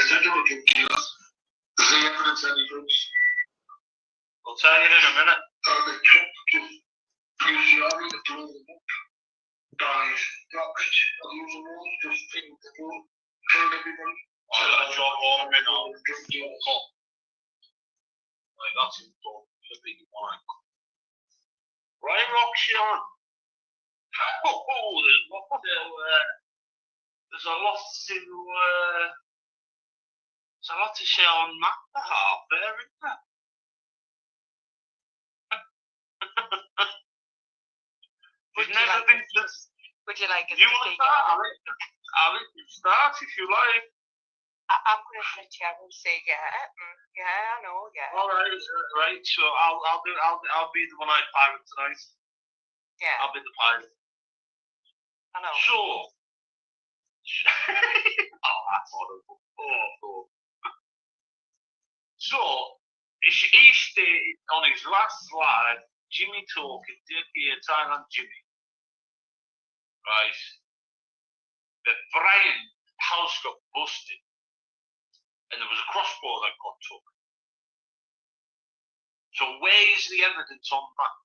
said you were drug dealers. Is there evidence of any drugs? I'll tell you in a minute. The truck just usually the blow them up by rockets and using those just things to do, killed everybody. John Orman on drug dealers. Like, that's important. A big one. Right, Roxanne. Oh, there's a lot to there's a lot to say on that behalf there, isn't there? Would you like us you to want to take start? it? I'll let you start if you like. I'm going to let you say yeah, I know, yeah. All right. So I'll be the one-eyed pirate tonight. Yeah. I'll be the pirate. I know. So, that's horrible. Oh. So, he stated on his last slide, Jimmy talking, Thailand Jimmy, right, that Brian's house got busted and there was a crossbow that got took. So where's the evidence on that?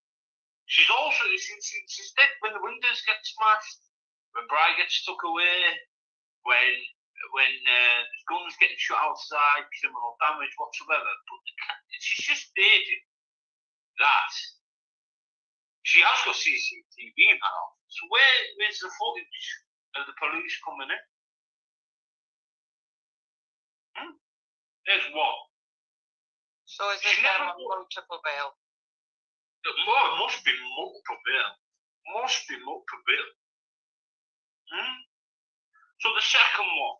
She's also, she said when the windows get smashed, when Brian gets took away, when guns getting shot outside, criminal damage whatsoever, but she's just stated that she has got CCTV in that office. So where's the footage of the police coming in? There's one. So is it multiple bail? It must be multiple bail. So the second one,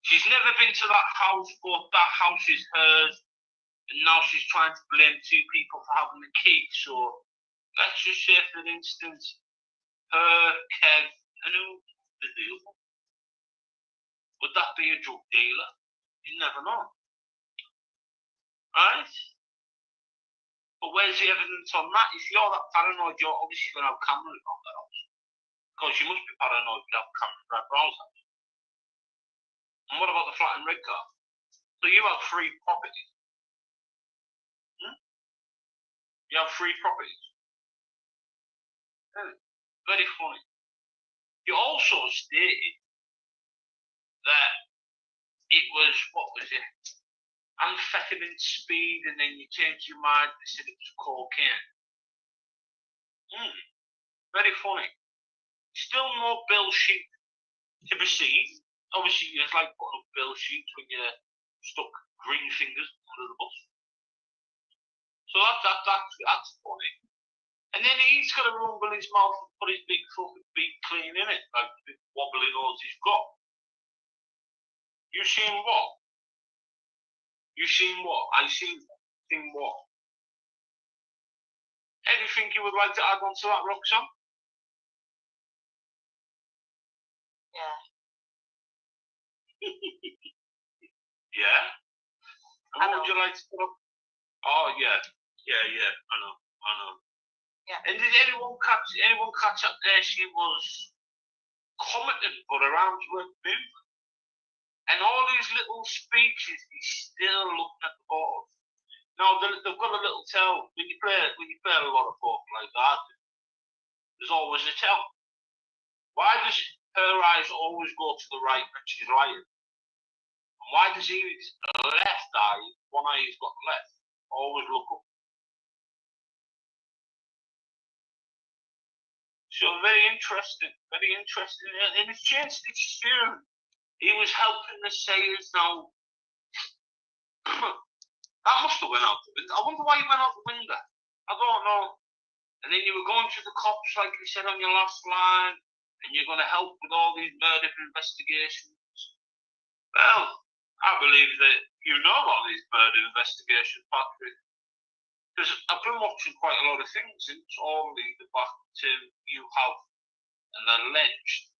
she's never been to that house, but that house is hers, and now she's trying to blame two people for having the key. So let's just say, for instance, her, Kev, and who the deal? Would that be a drug dealer? You never know. Right? But where's the evidence on that? If you're that paranoid, you're obviously going to have cameras on that house. Because you must be paranoid to have cameras at browser. And what about the flat and red car? So you have 3 properties. You have 3 properties. Very funny. You also stated that it was, what was it? Amphetamine speed, and then you changed your mind and said it was cocaine. Very funny. Still no bill sheet to be seen. Obviously, it's like putting up bill sheets when you're stuck green fingers under the bus. So that's funny. And then he's got to rumble his mouth and put his big fucking beak clean in it, like the big wobbly nose he's got. You seen what? I seen what? Anything you would like to add on to that, Roxanne? Yeah. Yeah? And what would you like to put up? Oh, yeah. I know. Yeah. And did anyone catch up there? She was commenting, but around you weren't moving. And all these little speeches, he's still looking at the board. Now they've got a little tell when you play a lot of poker like that. There's always a tell. Why does her eyes always go to the right when she's lying? And why does his left eye, one eye he's got left, always look up? So very interesting, and it's changed its tune. He was helping the sayers now. That must have went out the window. I wonder why he went out the window. I don't know. And then you were going to the cops, like you said on your last line, and you're going to help with all these murder investigations. Well, I believe that you know about these murder investigations, Patrick. Because I've been watching quite a lot of things, and it's all leading back to you have an alleged,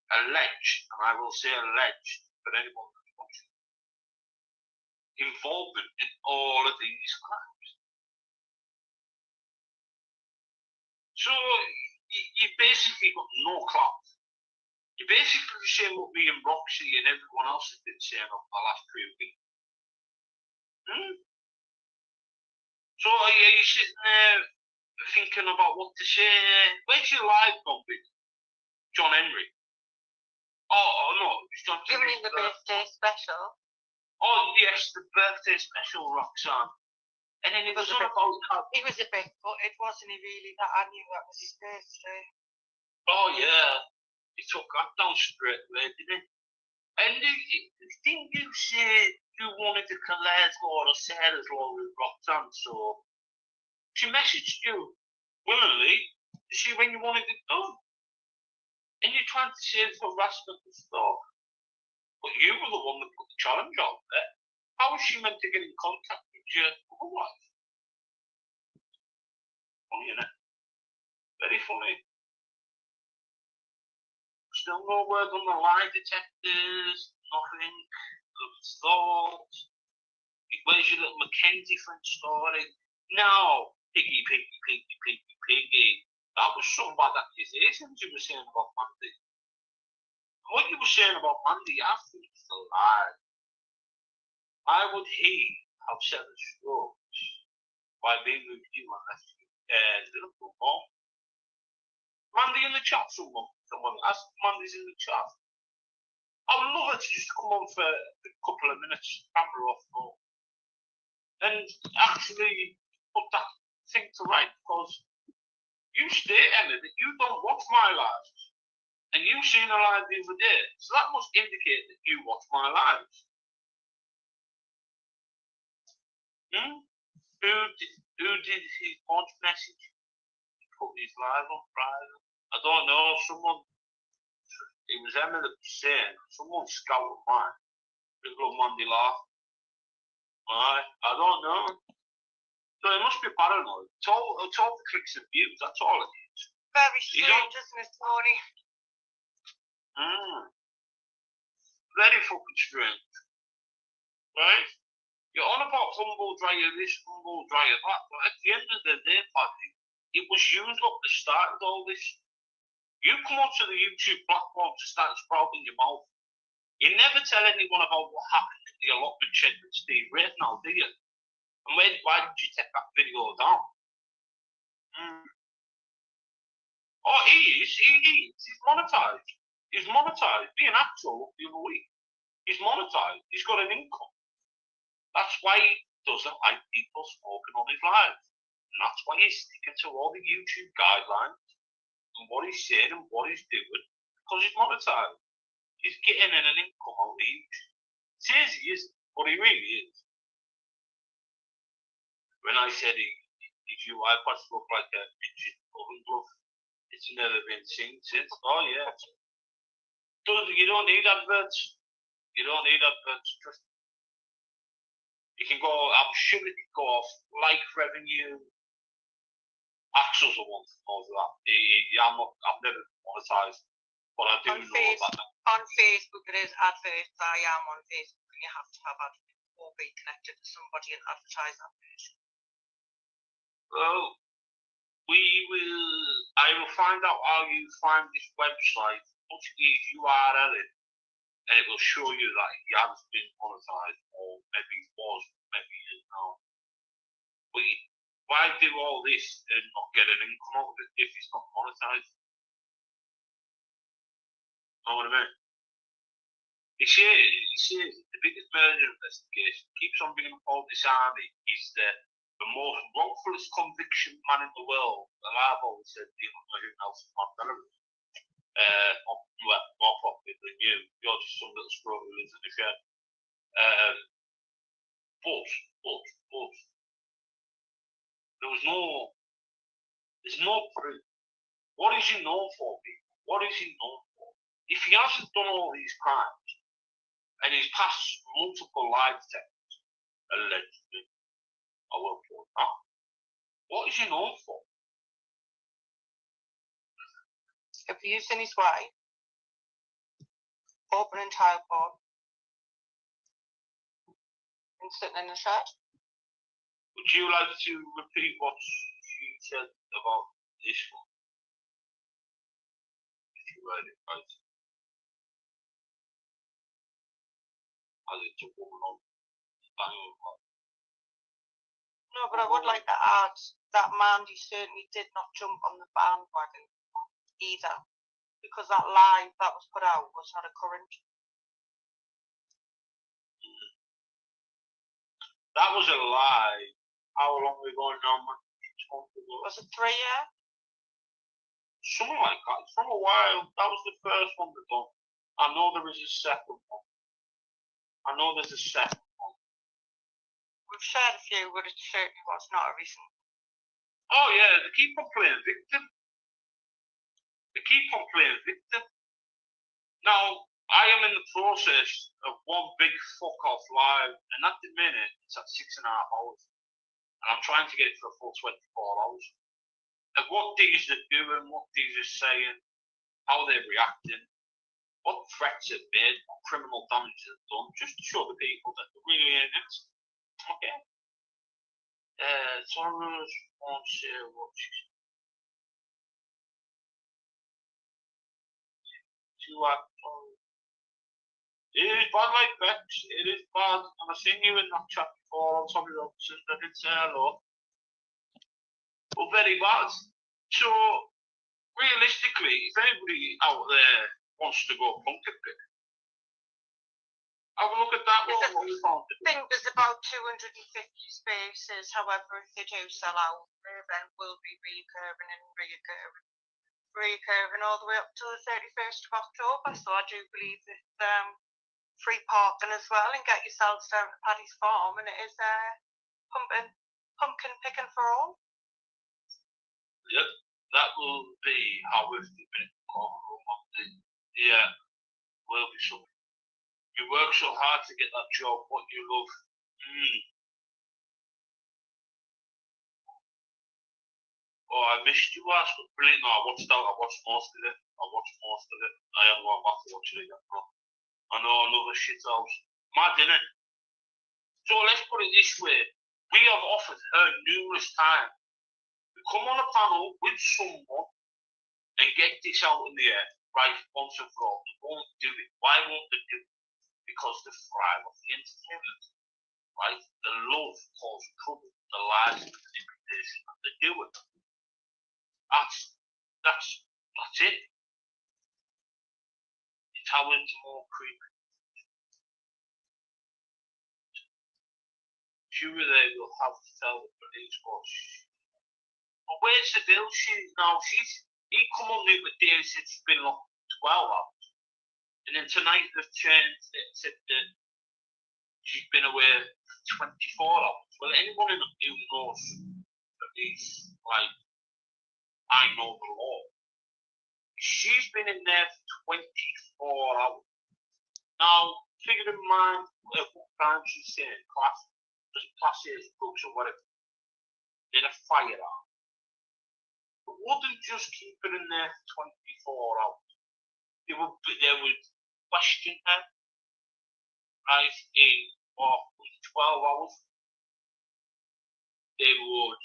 and I will say alleged, for anyone that's watching, involvement in all of these crimes. So you basically got no clout. You're basically the same what me and Roxy and everyone else has been saying over the last 3 weeks. So are you sitting there thinking about what to say? Where's your live gone with John Henry? Oh no, it's John You mean the birthday special? Oh yes, the birthday special, Roxanne. And then it was on about how He was a bit, but it wasn't really that I knew that was his birthday. oh yeah, he took that down straight away, didn't he? And the thing you said you wanted to collect or Sarah's law with Roxanne, so she messaged you willingly to see when you wanted it done. And you're trying to say it's harassment and stuff. But you were the one that put the challenge out there. How was she meant to get in contact with you otherwise? Funny, innit? Very funny. Still no word on the lie detectors, nothing of thought. Where's your little Mackenzie friend story? No, piggy, piggy, piggy, piggy, piggy. That was some bad accusations you were saying about Mandy. What you were saying about Mandy, I think it's a lie. Why would he have said the strokes by being with you unless you Liverpool more? Mandy in the chat, someone ask Mandy's in the chat. I would love her to just come on for a couple of minutes, camera off, and actually put that thing to right, because you state, Emma, that you don't watch my lives, and you seen a live the other day, so that must indicate that you watch my lives. Who did his launch message? He put his live on Friday. I don't know, someone, it was Emma that was saying, someone scouted mine. Big little Monday laugh. I don't know. So it must be paranoid. It's all the clicks and views, that's all it is. Very strange, isn't it, Tony? Very fucking strange. Right? You're on about humble dryer this, humble dryer that, but at the end of the day, Paddy, it was used up the start of all this. You come onto the YouTube platform to start sprouting your mouth. You never tell anyone about what happened at the allotment shed with Steve Wraith now, do you? And why did you take that video down? Oh, he's monetized. He's monetized. Being actual the other week. He's monetized. He's got an income. That's why he doesn't like people smoking on his live. And that's why he's sticking to all the YouTube guidelines and what he's saying and what he's doing, because he's monetized. He's getting in an income out of YouTube. It says he isn't, but he really is. When I said his UI patch looked like a midget oven glove, it's never been seen since. Oh yeah. You don't need adverts. You don't need adverts. Just you can go. I'm sure it can go off like revenue. Axel's the one that knows that. I've never monetized, but I do know that. On Facebook, there is adverts. I am on Facebook, and you have to have adverts or be connected to somebody and advertise that page. Well, I will find out how you find this website, put his URL in, and it will show you that he has been monetized, or maybe he was, maybe he is now. But why do all this and not get an income out of it if it's not monetized? Know what I mean? He says the biggest murder investigation keeps on being called this army is the most wrongfulest conviction man in the world. And I've always said dealing with Nelson Mandela. Well, more properly than you. You're just some little scroll who lives in the shed. But there's no proof. What is he known for, people? What is he known for? If he hasn't done all these crimes and he's passed multiple lie detectors, allegedly, I will put that. What is he known for? Abusing his wife, opening child porn, and sitting in the shed. Would you like to repeat what she said about this one? If you read it, right? as it's a woman on the bang. No, but I would like to add that Mandy certainly did not jump on the bandwagon either, because that live that was put out was not a current. That was a lie. How long are we going now, man? Was it 3 years? Something like that. It's from a while. That was the first one they've done. I know there is a second one. I know there's a second one. We've shared a few, but it certainly was not a recent. Oh yeah, they keep on playing victim. They keep on playing victim. Now, I am in the process of one big fuck off live, and at the minute it's at 6.5 hours. And I'm trying to get it for a full 24 hours. Like what these are doing, what these are saying, how they're reacting, what threats they've made, what criminal damage they've done, just to show the people that they're really in it. Okay. Someone's on sale. It is bad like Bex. It is bad. And I've seen you in that chat before on some of the officers that did say hello. But very bad. So, realistically, if anybody out there wants to go bunker pick, have a look at that one. What we found. I think there's about 250 spaces. However, if they do sell out, the event will be recurring all the way up to the 31st of October. So I do believe it's free parking as well, and get yourselves down to Paddy's Farm, and it is pumpkin picking for all. Yep, that will be how we've been covering. Yeah, will be something. You work so hard to get that job, what you love. Oh, I missed you last week. Brilliant. No, I watched most of it. I haven't gone back to watch it again, bro. I know another shit house. Mad, innit? So let's put it this way. We have offered her numerous times to come on a panel with someone and get this out in the air, right, once and for all. They won't do it. Why won't they do it? Because they thrive off the entertainment, right? The love causing trouble, the lies and the manipulation, and they do it. That's it. It's how it's more creepy. Surely they will have to tell the police what. But where's the bill? He come on the other day and said she's been locked 12 hours. And then tonight they've changed it, said that she's been away for 24 hours. Well, anyone who knows at least, like, I know the law. She's been in there for 24 hours. Now, figure in mind at what time she's saying class A's drugs or whatever. In a firearm. But wouldn't just keep her in there for 24 hours. They would question her, right, in 12 hours. They would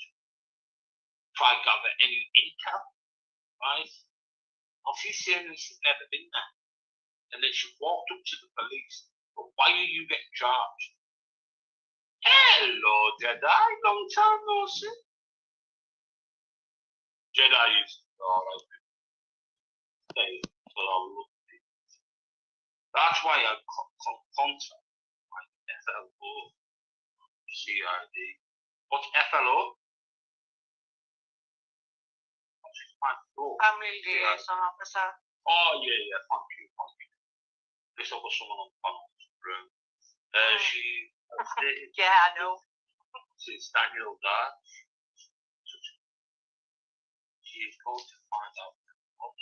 try to gather any intel, right? Now she's saying that she's never been there, and that she walked up to the police. But why are you getting charged? Hello, Jedi, long time no see. Jedi is alright. That's why I contact my FLO CID. What's FLO? Family liaison officer. Oh yeah, thank you. This was someone on the panel. She yeah, I know. Since Daniel died, she's going to find out what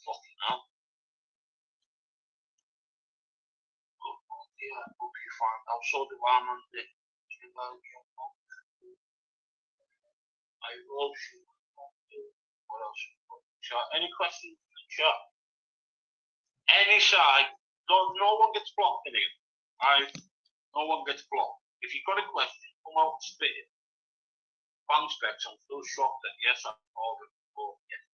fucking hell. Yeah, I hope you find out. So do I, man. I hope she. What else? Chat. Any questions in the chat? Any side. No one gets blocked in here. No one gets blocked. If you've got a question, come out and spit it. Bang specs, I'm still shocked that yes, I've already spoken. Yes.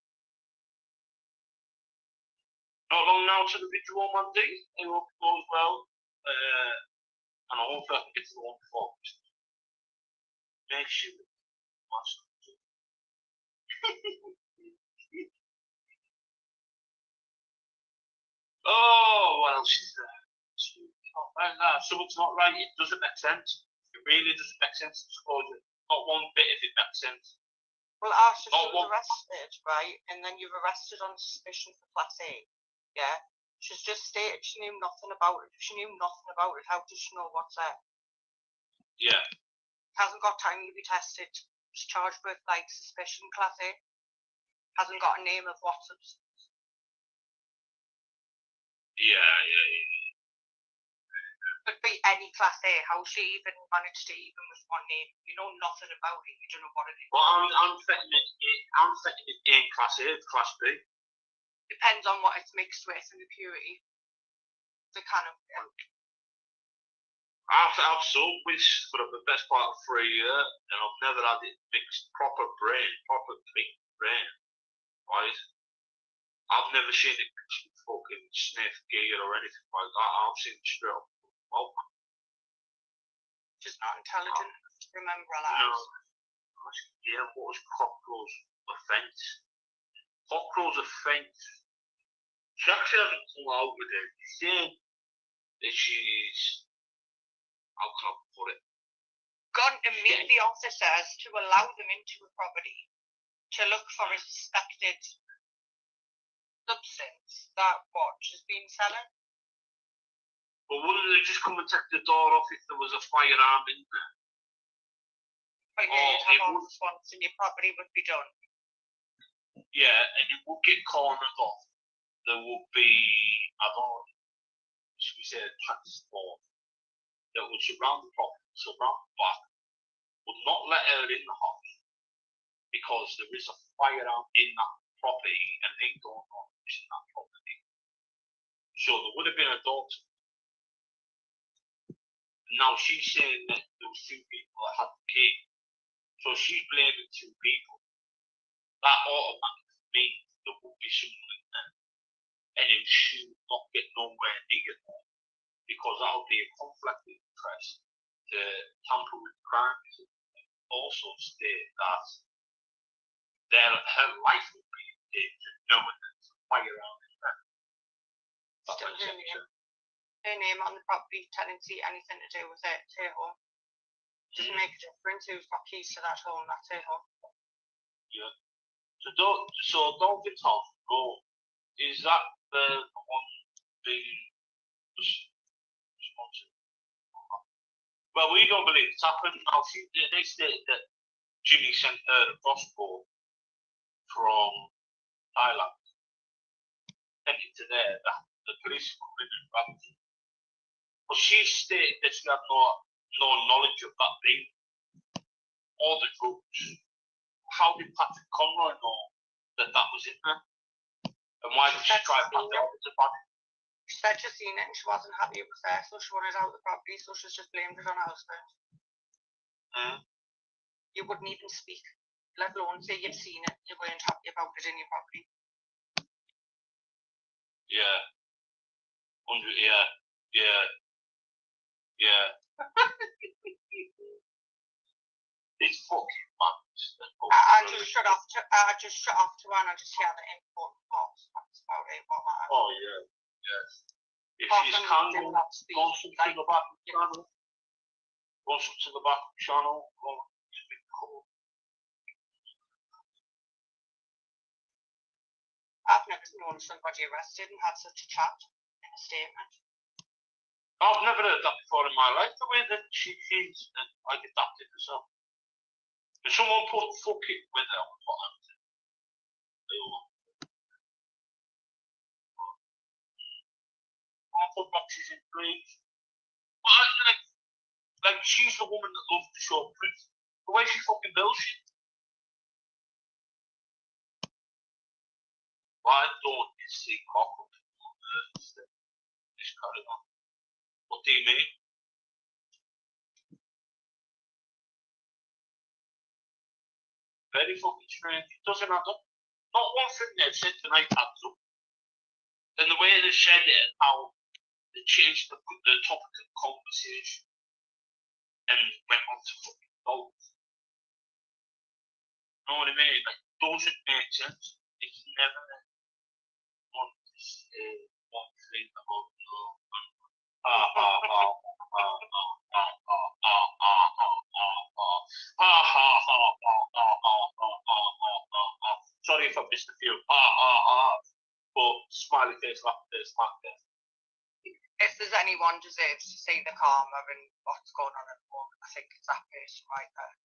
Not long now to the ritual Monday. I hope it goes well. And I hope I can get to the one before Christmas. Make sure that oh, what else is there? Something's not right. It doesn't make sense. It really doesn't make sense. Not one bit of it makes sense. Well, Asha, she was arrested, right? And then you're arrested on suspicion for Class A. Yeah? She's just stated she knew nothing about it. If she knew nothing about it, how does she know what's there? Yeah. Hasn't got time to be tested. She's charged with, like, suspicion Class A. Hasn't got a name of what substance. Yeah. Could be any Class A. How she even managed to even with one name? You know nothing about it. You don't know what it is. Well, I'm thinking it in Class A, Class B. Depends on what it's mixed with and the purity. The kind of. I've sold this for the best part of 3 years, and I've never had it mixed proper clean brain, right? I've never seen it mixed with fucking sniff gear or anything like that. I've seen it straight up. Well, just not intelligent. Remember a lot. No. Yeah, what was Cockrell's offence? Cockrell's offence. She actually hasn't come out with it. She's saying that she's, how can I put it? Gone to meet the officers to allow them into a property to look for a suspected substance that what she's been selling. But wouldn't they just come and take the door off if there was a firearm in there? But yeah, you'd have all the swans and your property would be done. Yeah, and you would get cornered off. There would be, I don't know, should we say a transport that would surround the property, surround the back, would not let her in the house because there is a firearm in that property and they don't know who's in that property. So there would have been a door to. Now she's saying that there was 2 people that had the key. So she's blaming 2 people. That automatically means there would be someone in there. And then she would not get nowhere near them because that would be a conflict of interest to tamper with crimes. Also state that her life would be in danger knowing that there's a firearm in there. Her name on the property, tenancy, anything to do with it, it's her home. Doesn't make a difference who's got keys to that home, that's her home. Yeah. So Dolphin's house, go. Is that the one being responsible? Well, we don't believe it's happened. Now, they stated that Jimmy sent her a crossbow from Thailand. Sent it to there, the police come in and grabbed it. But she stated that she had no knowledge of that thing or the drugs. How did Patrick Conroy know that was in there? And why did she try and pass it over to Patrick? She said she'd seen it and she wasn't happy it was there, so she wanted out of the property, so she's just blamed it on her husband. You wouldn't even speak, let alone say you'd seen it, you weren't happy about it in your property. Yeah. Yeah. It's fucking madness. I just shut off to her and I just hear the important parts. That's about it. Oh yeah, yes. If she's can go to the back channel. Go to the back channel. I've never known somebody arrested and had such a chat in a statement. I've never heard that before in my life, the way that she's like adapted herself. If someone put fuck it with her, what happened? I'll put boxes in, please. Like, she's the woman that loves to show proof. The way she fucking builds shit. Why don't you see cockroaches on this carry on? What do you mean? Very fucking strange. It doesn't add up. Not one thing they've said tonight adds up. And the way they said it, how they changed the topic of conversation. and went on to fucking golf. You know what I mean? Like, doesn't make sense. It's never understood one thing about love. Sorry if I missed a few. But smiley face, laughing face, smiley face. If there's anyone deserves to see the karma and what's going on at the moment, I think it's that person right there.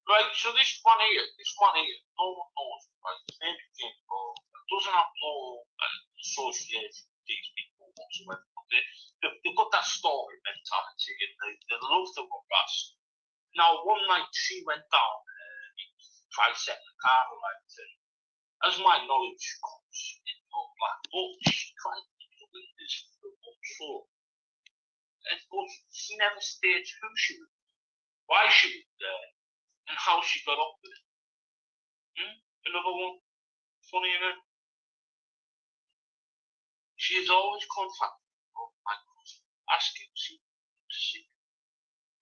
Right, so this one here, no one knows, right? His name is James Ball. Doesn't have no association with these people whatsoever. They've got that story mentality and they love to harass. Now, one night she went down and tried setting the car alight, and as my knowledge comes in all black, but she tried to do this for so. And but she never states who she was, why she was there, and how she got up with it. Another one, funny enough. She has always contacted my cousin, asking to see.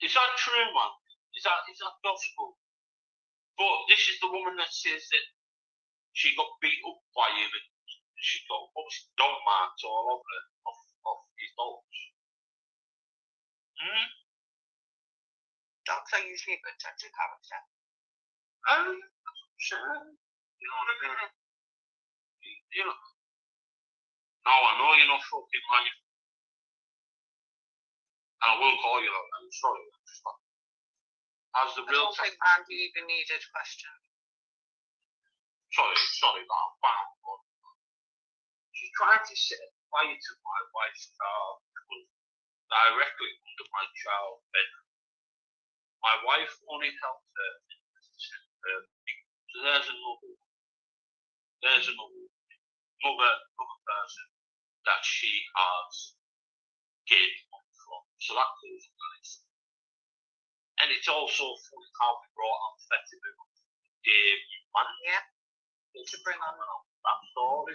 Is that true, man? Is that gospel? But this is the woman that says that she got beat up by him and she got obviously dog marks all over her off his dogs. Dogs are usually a good touch of character. Sure. You know what I mean? You know. No, I know you're not fucking lying. And I will call you that. I'm sorry. As the real. I don't think Andy even needed a question. Sorry, that bad one. She's trying to set fire to my wife's car directly under my child's bed. My wife only helped her. So there's another person that she has gained money from. So that goes nice. And it's also funny how we brought on Festival Dave Man. Yeah. To bring on that story.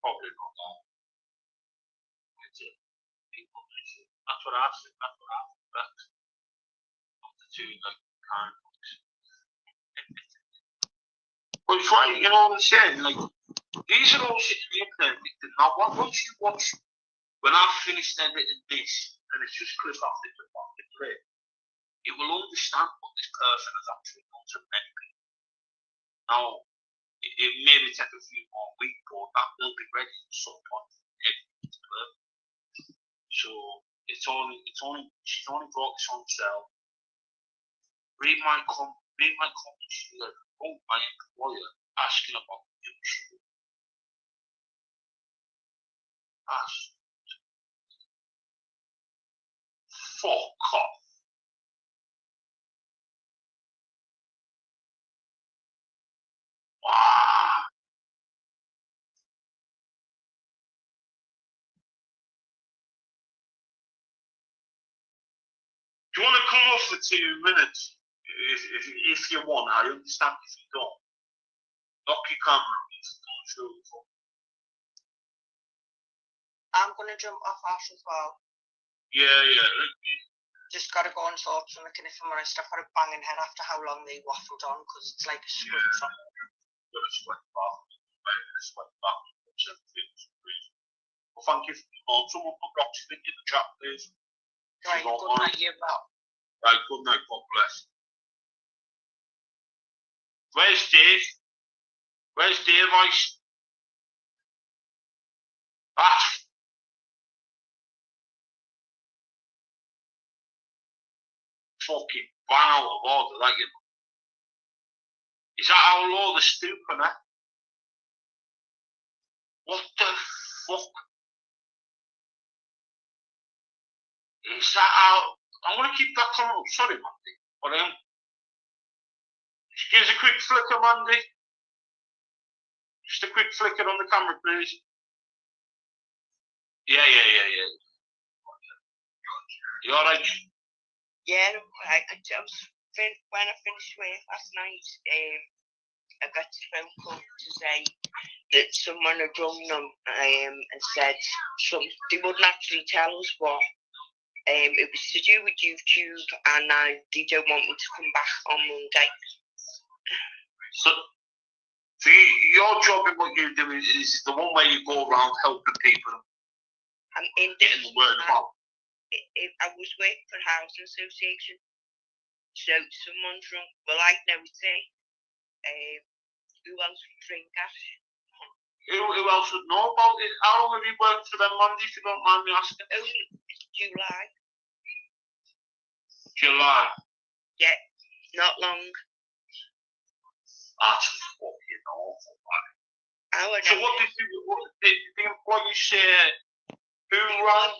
Probably not that. That's what I said. Not the two like kind books. But it's right, you know what I'm saying? Like, these are all shit in the internet. Now, once you watch, when I finished editing this, and it's just clip after clip, you will understand what this person has actually done to many people. Now, it may take a few more weeks, but that will be ready at some point. So she's only brought this on herself. Read my comments here. Oh, my employer asking about the issue. Fuck off. Ah. Do you want to come off for 2 minutes? If you want, I understand if you don't. Knock your camera off. Don't show the phone. I'm going to jump off Ash as well. Yeah. Just got to go and sort something, and if I'm honest, I've got a banging head after how long they waffled on, because it's like a squid song. Got a sweat bath. Well, thank you for calling. Someone put DARKSIDE in the chat, please. Right, good night, you well. Right, good night, God bless. Where's Dave? Where's Dave, Ice? Fucking ban out of order, that you know. Is that how low the stooping, eh? What the fuck? Is that how? I'm gonna keep that comment up, sorry, Mandy. But give us a quick flicker, Mandy. Just a quick flicker on the camera, please. Yeah. You alright? Yeah, I just when I finished work last night, I got a phone call to say that someone had rung them and said they wouldn't actually tell us what. It was to do with YouTube, and they don't want me to come back on Monday. So your job in what you do is the one where you go around helping people. I'm in getting the word out. I was working for a housing association, so someone's rung. Well, I know it's who else would ring that? Who else would know about it? How long have you worked for them, Mandy, if you don't mind me asking? Only July. July? Yeah, not long. That's fucking awful, man. So what did the employees say? Who rang?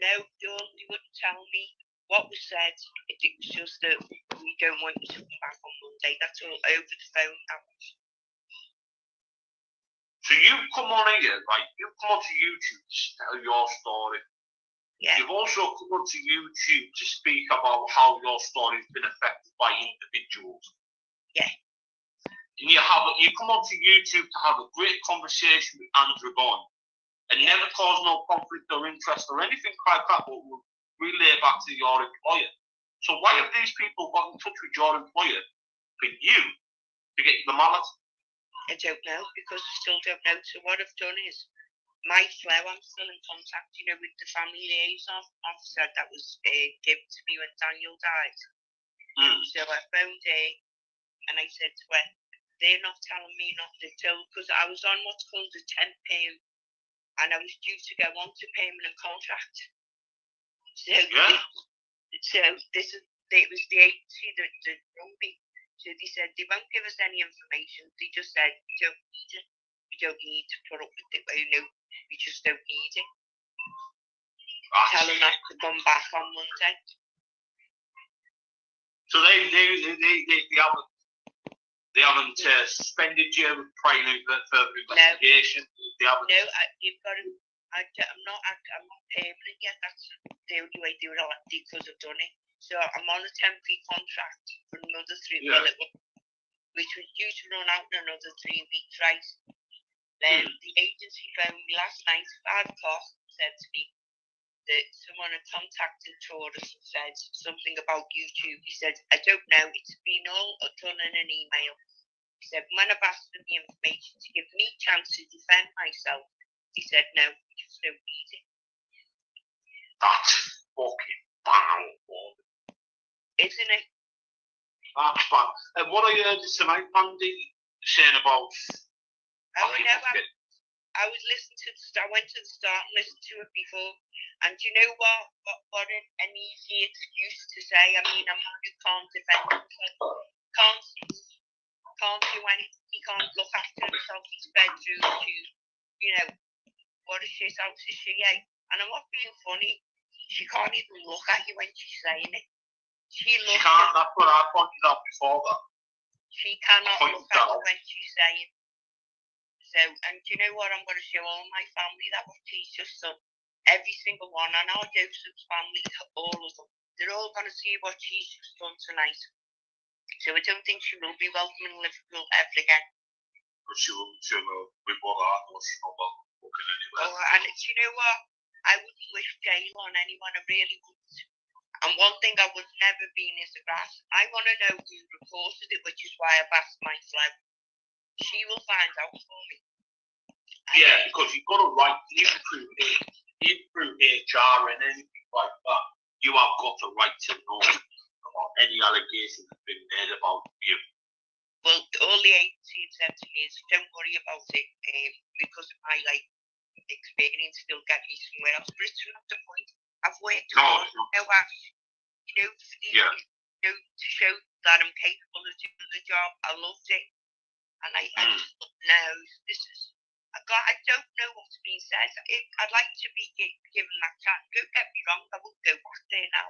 No, they wouldn't tell me what was said. It was just that we don't want you to come back on Monday. That's all over the phone. So you come on here, right? You come onto YouTube to tell your story. Yeah. You've also come onto YouTube to speak about how your story's been affected by individuals. Yeah. And you come onto YouTube to have a great conversation with Andrew Bond and never cause no conflict or interest or anything like that, but will relay back to your employer. So why have these people got in touch with your employer for you to get the mallet? I don't know, because I still don't know. So what I've done is, my flow, I'm still in contact, with the family liaison officer that was given to me when Daniel died. So I phoned her and I said to her, they're not telling me nothing till, because I was on what's called a temp perm, and I was due to go on to permanent contract. So, it was the agency that rung me. So they said they won't give us any information. They just said we don't need to put up with it. We just don't need it. Tell them not to come back on Monday. So they haven't suspended you with further investigation. No, you've got to. I'm not permanent yet. That's the only way they would elect me, because I've done it. So I'm on a temporary contract for another 3 weeks, which was due to run out in another 3 weeks, right? Then the agency phoned me last night at 5 o'clock and said to me that someone had contacted Taurus and said something about YouTube. He said, I don't know, it's been all done in an email. He said, when I've asked for the information to give me a chance to defend myself, he said, no, we just don't need it. That's fucking bad. Isn't it? That's bad. And what I heard tonight, Mandy, saying about... I was listening to I went to the start and listened to it before, and do you know what an easy excuse to say? I mean, a man who can't defend himself, can't do anything, he can't look after himself, he's fed through to, what a shit house is she, eh? And I'm not being funny, she can't even look at you when she's saying it. She can't, that's what I pointed out before that. She cannot look at you when she's saying. So, and do you know what? I'm going to show all my family that what she's just done. Every single one, and our Joseph's family, all of them, they're all going to see what she's just done tonight. So I don't think she will be welcome in Liverpool ever again. But she will be bothered, or she's not welcome looking anywhere. And do you know what? I wouldn't wish jail on anyone, I really wouldn't. And one thing I would never be in is the grass. I want to know who reported it, which is why I've asked my flag. She will find out for me. Yeah, because you've got a right, even through HR and anything like that, you have got a right to know about any allegations that have been made about you. Well, all the agency had said to me is, don't worry about it, because I experience still get me somewhere else. But it's not the point. I've worked hard, to show that I'm capable of doing the job. I loved it, and I just know this is. I don't know what's being said. I'd like to be given that chance. Don't get me wrong, I won't go back there now.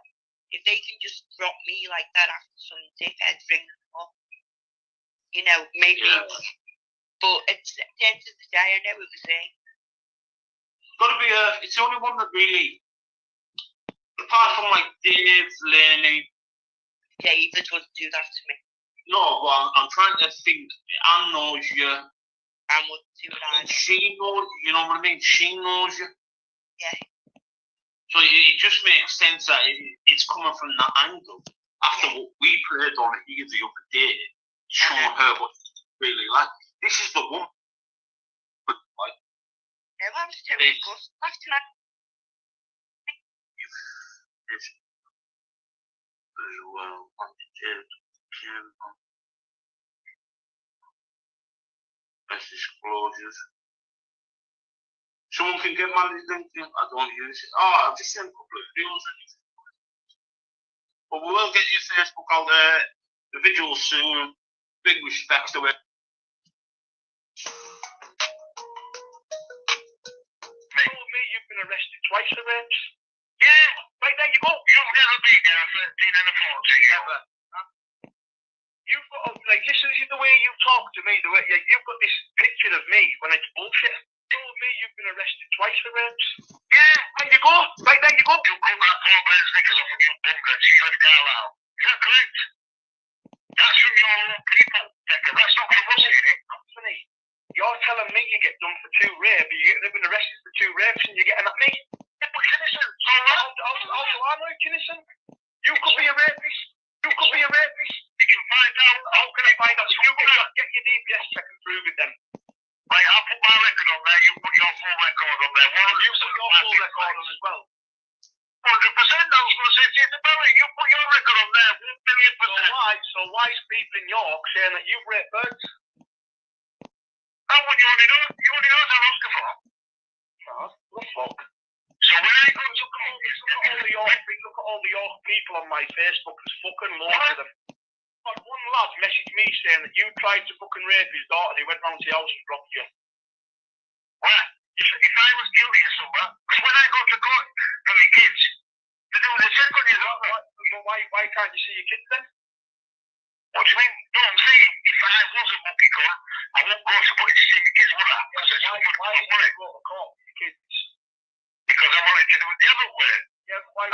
If they can just drop me like that after some dickhead ring them up, maybe. Yeah. But at the end of the day, I know it was there. It's the only one that really, apart from like Dave, Lenny. David wouldn't do that to me. No, but I'm trying to think. Anne knows you. And what do I? And she knows, you know what I mean? She knows you. Yeah. So it just makes sense that it's coming from that angle. After what we played on here the other day, showing her what it's really like. This is the one. Like, Yeah, I'm just telling you, last night. As well, best disclosures. Someone can get my LinkedIn. I don't use it. Oh, I've just sent a couple of videos. But we will get your Facebook out there. The visual soon. Big respect to it. You told me you've been arrested twice for rapes. Yeah, right there you go. You've never been there at 13 and a 14, ever. You've got, like, this is the way you talk to me, the way you've got this picture of me when it's bullshit. You told me you've been arrested twice for rapes. Yeah, there you go. Right there you go. You come back home by his knickers off of your bunker and she left Carlisle. Is that correct? That's from your own people, Becca. That's not from us, is it? Anthony, you're telling me you get done for 2 rapes, you've been arrested for 2 rapes and you're getting at me? Yeah, but innocent. So I'm not innocent. You could be a rapist. You could be a rapist. You can find out. How can I find out? You can get your DBS check and prove it then. Right, I'll put my record on there. You put your full record on there. Well, you put your full record on as well. 100%. I was going to say to you, you put your record on there. 1,000,000%. So why is people in York saying that you've raped birds? That one you only know. You only know that Oscar for. What the fuck? So when I go to look at all the York people on my Facebook, there's fucking loads of them. But one lad messaged me saying that you tried to fucking rape his daughter and he went round to the house and blocked you. What? If I was guilty of something, because when I go to court for my kids, they do the check on you, but why can't you see your kids then? What do you mean? No, I'm saying, if I was a monkey gun, I won't go to court to see my kids, would I? Why would you go to court for your kids? Because I wanted to do it the other way. Yeah, why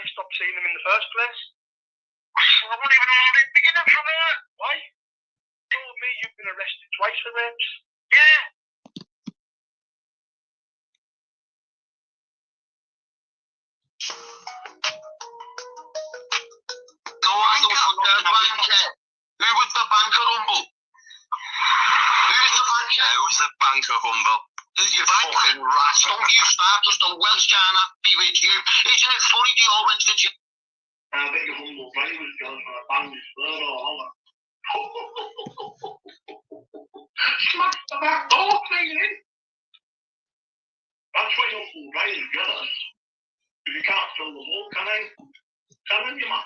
you stop seeing them in the first place? I won't even know how they begin from there. Why? You told me you've been arrested twice for rapes. Yeah. No, I don't know the banker. Who was the banker, Humble? Who's the banker? Who's the banker, Humble? You fucking rat. Don't you start just a Welsh yarn be with you. Isn't it funny they all went to jail? I bet your Humble brain was going for a bang his bird or holler. Smash the back door, cleaning. That's what your Humble brain is got us. Because you can't fill the hole, can I? Telling you, man.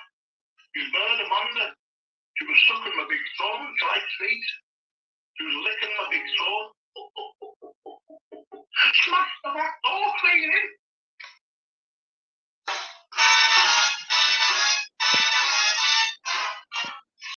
His bird Amanda. She was sucking my big toe until I feet. She was licking my big toe. Smash the back door, cleaning.